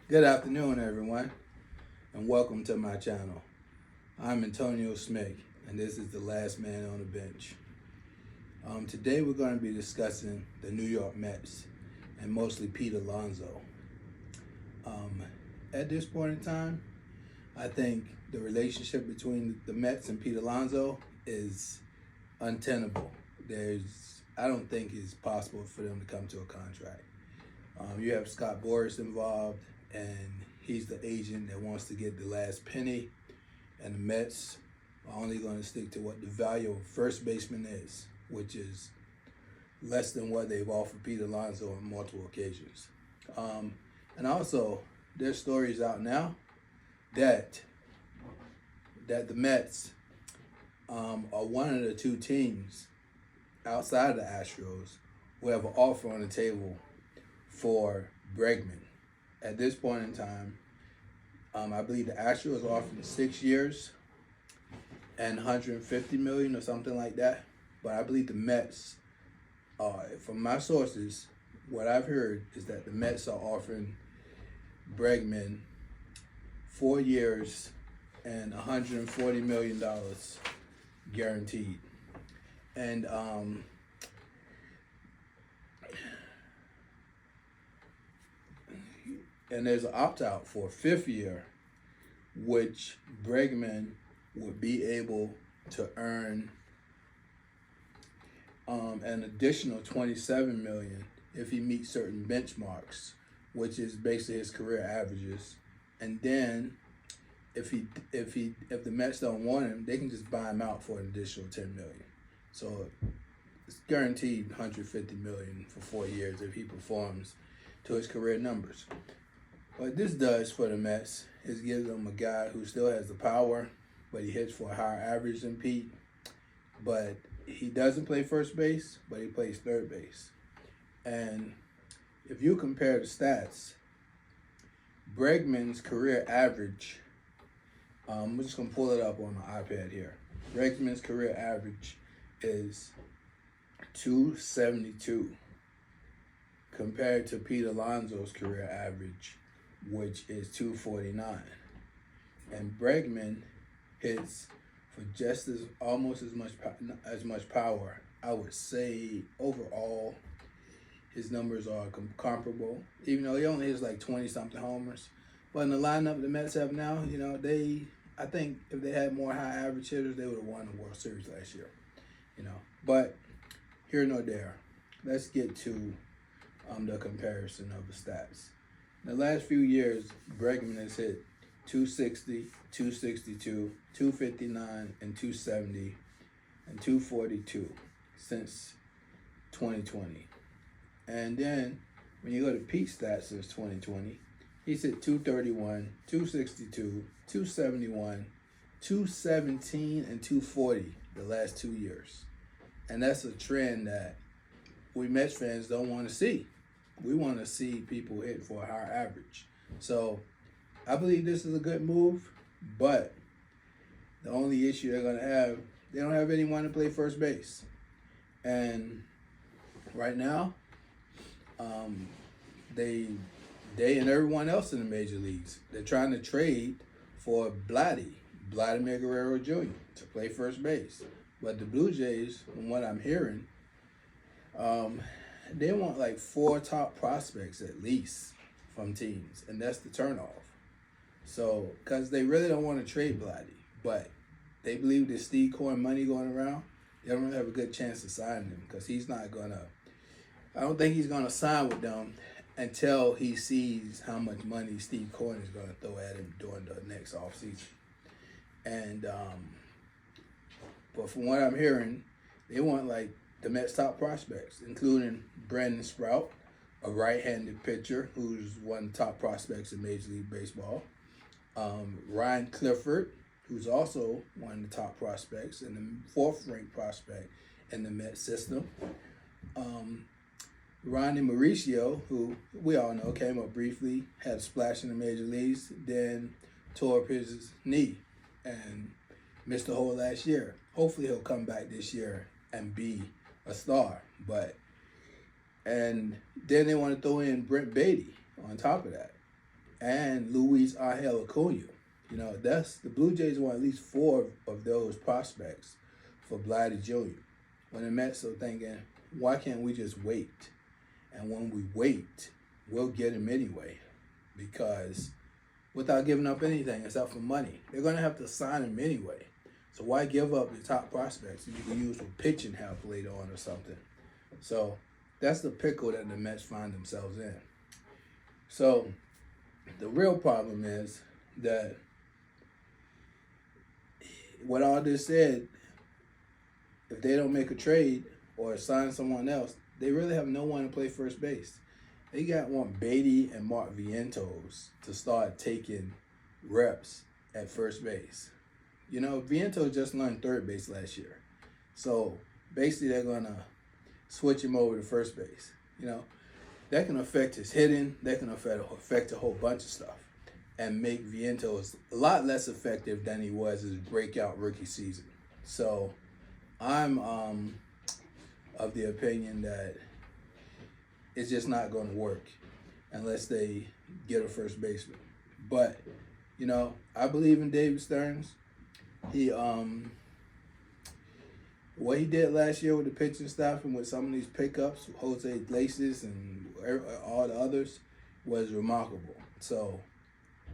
Good afternoon, everyone, and welcome to my channel. I'm Antonio Smith, and this is the last man on the bench. Today we're going to be discussing the New York Mets, and mostly Pete Alonso. At this point in time, I think the relationship between the Mets and Pete Alonso is untenable. I don't think it's possible for them to come to a contract. You have Scott Boras involved, and he's the agent that wants to get the last penny, and the Mets are only going to stick to what the value of first baseman is, which is less than what they've offered Pete Alonso on multiple occasions. And also, there's stories out now that the Mets are one of the two teams outside of the Astros who have an offer on the table for Bregman. At this point in time, I believe the Astros are offering 6 years and $150 million or something like that. But I believe the Mets, from my sources, what I've heard is that the Mets are offering Bregman 4 years and $140 million guaranteed. And there's an opt-out for a 5th year, which Bregman would be able to earn an additional $27 million if he meets certain benchmarks, which is basically his career averages. And then if the Mets don't want him, they can just buy him out for an additional $10 million. So it's guaranteed $150 million for 4 years if he performs to his career numbers. What this does for the Mets is gives them a guy who still has the power, but he hits for a higher average than Pete. But he doesn't play first base, but he plays third base. And if you compare the stats, Bregman's career average, I'm just going to pull it up on the iPad here. Bregman's career average is 272 compared to Pete Alonso's career average, which is 249. And Bregman hits for just almost as much power. I would say overall his numbers are comparable, even though he only hits like 20-something homers. But in the lineup the Mets have now, I think if they had more high average hitters, they would have won the World Series last year. But here nor there. Let's get to the comparison of the stats. In the last few years, Bregman has hit 260, 262, 259, and 270, and 242 since 2020. And then when you go to Pete's stats since 2020, he's hit 231, 262, 271, 217, and 240 the last 2 years. And that's a trend that we Mets fans don't want to see. We want to see people hit for a higher average. So I believe this is a good move, but the only issue they're going to have, they don't have anyone to play first base. And right now, they and everyone else in the major leagues, they're trying to trade for Vladimir Guerrero Jr. to play first base. But the Blue Jays, from what I'm hearing, they want like 4 top prospects at least from teams, and that's the turnoff. So, because they really don't want to trade Vladdy, but they believe there's Steve Cohen money going around, they don't really have a good chance to sign him because I don't think he's going to sign with them until he sees how much money Steve Cohen is going to throw at him during the next offseason. And, but from what I'm hearing, they want like the Mets' top prospects, including Brandon Sprout, a right-handed pitcher who's one of the top prospects in Major League Baseball. Ryan Clifford, who's also one of the top prospects and the 4th-ranked prospect in the Mets system. Ronnie Mauricio, who we all know came up briefly, had a splash in the major leagues, then tore up his knee and missed the whole last year. Hopefully he'll come back this year and be a star. And then they want to throw in Brent Beatty on top of that. and Luis Angel Acuna. You know, that's the Blue Jays want at least 4 of those prospects for Vladdy Jr. When the Mets are thinking, why can't we just wait? And when we wait, we'll get him anyway, because without giving up anything except for money, they're going to have to sign him anyway. So why give up the top prospects that you can use for pitching help later on or something? So that's the pickle that the Mets find themselves in. So the real problem is that with all this said, if they don't make a trade or sign someone else, they really have no one to play first base. They want Beatty and Mark Vientos to start taking reps at first base. You know, Vientos just learned third base last year. So basically they're going to switch him over to first base. You know, that can affect his hitting. That can affect a whole bunch of stuff and make Vientos a lot less effective than he was his breakout rookie season. So I'm of the opinion that it's just not going to work unless they get a first baseman. But, you know, I believe in David Stearns. He what he did last year with the pitching staff and with some of these pickups, Jose Iglesias and all the others, was remarkable. So,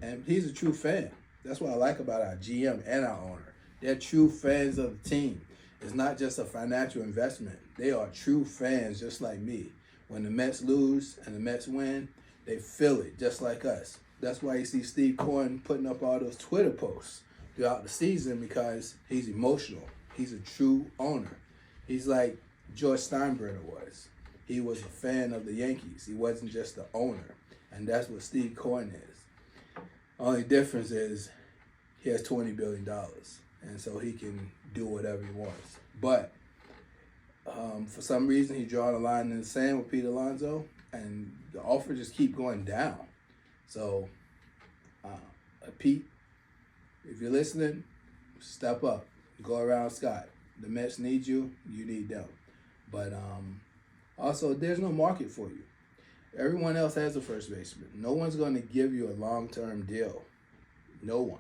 and he's a true fan. That's what I like about our GM and our owner. They're true fans of the team. It's not just a financial investment. They are true fans just like me. When the Mets lose and the Mets win, they feel it just like us. That's why you see Steve Cohen putting up all those Twitter posts throughout the season, because he's emotional. He's a true owner. He's like George Steinbrenner was. He was a fan of the Yankees. He wasn't just the owner. And that's what Steve Cohen is. Only difference is he has $20 billion. And so he can do whatever he wants. But for some reason, he drawn a line in the sand with Pete Alonso, and the offer just keep going down. So, Pete, if you're listening, step up. Go around Scott. The Mets need you. You need them. But also, there's no market for you. Everyone else has a first baseman. No one's going to give you a long-term deal. No one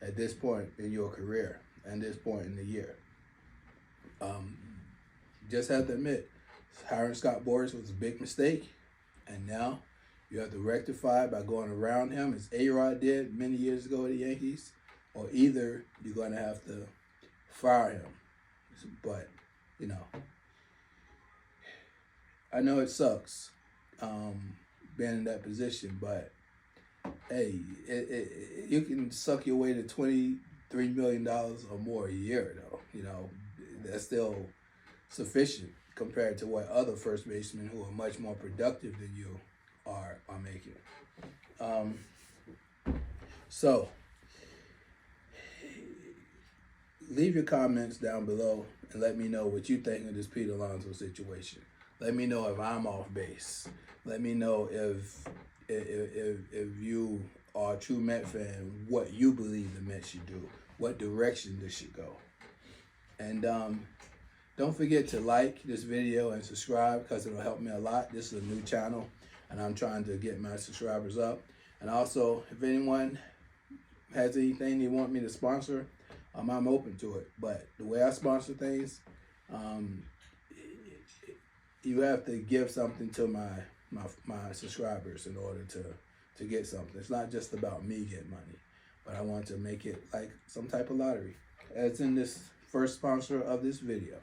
at this point in your career and this point in the year. Just have to admit, hiring Scott Boras was a big mistake, and now you have to rectify it by going around him, as A-Rod did many years ago at the Yankees, or either you're going to have to fire him. But, you know, I know it sucks being in that position, but hey, you can suck your way to $23 million or more a year, though. You know, that's still sufficient compared to what other first basemen who are much more productive than you are making. So, leave your comments down below and let me know what you think of this Pete Alonso situation. Let me know if I'm off base. Let me know if you are a true Met fan, what you believe the Mets should do, what direction this should go. And don't forget to like this video and subscribe, because it'll help me a lot. This is a new channel, and I'm trying to get my subscribers up. And also, if anyone has anything they want me to sponsor, I'm open to it. But the way I sponsor things, you have to give something to my subscribers in order to get something. It's not just about me getting money, but I want to make it like some type of lottery. As in this first sponsor of this video.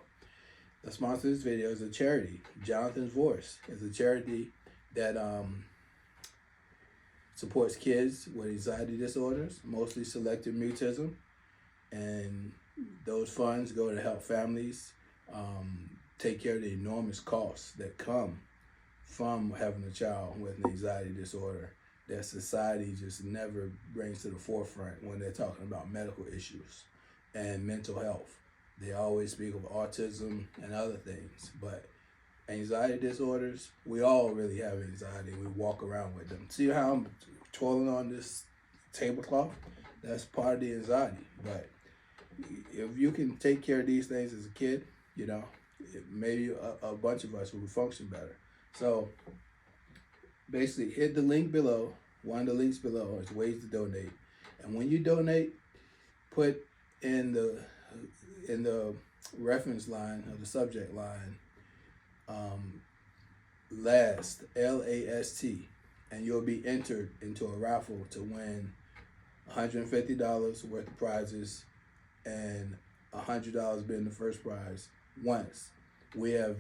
The sponsor of this video is a charity. Jonathan's Voice is a charity that supports kids with anxiety disorders, mostly selective mutism. And those funds go to help families take care of the enormous costs that come from having a child with an anxiety disorder that society just never brings to the forefront when they're talking about medical issues and mental health. They always speak of autism and other things, but anxiety disorders, we all really have anxiety. We walk around with them. See how I'm twirling on this tablecloth? That's part of the anxiety. But if you can take care of these things as a kid, you know, maybe a bunch of us will function better. So basically, hit the link below. One of the links below is ways to donate. And when you donate, put in the reference line or the subject line, LAST, LAST, and you'll be entered into a raffle to win $150 worth of prizes and $100 being the first prize. Once we have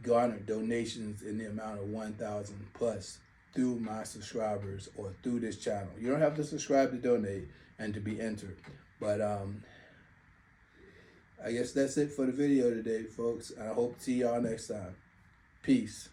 garnered donations in the amount of 1,000 plus through my subscribers or through this channel. You don't have to subscribe to donate and to be entered. But I guess that's it for the video today, folks. I hope to see y'all next time. Peace.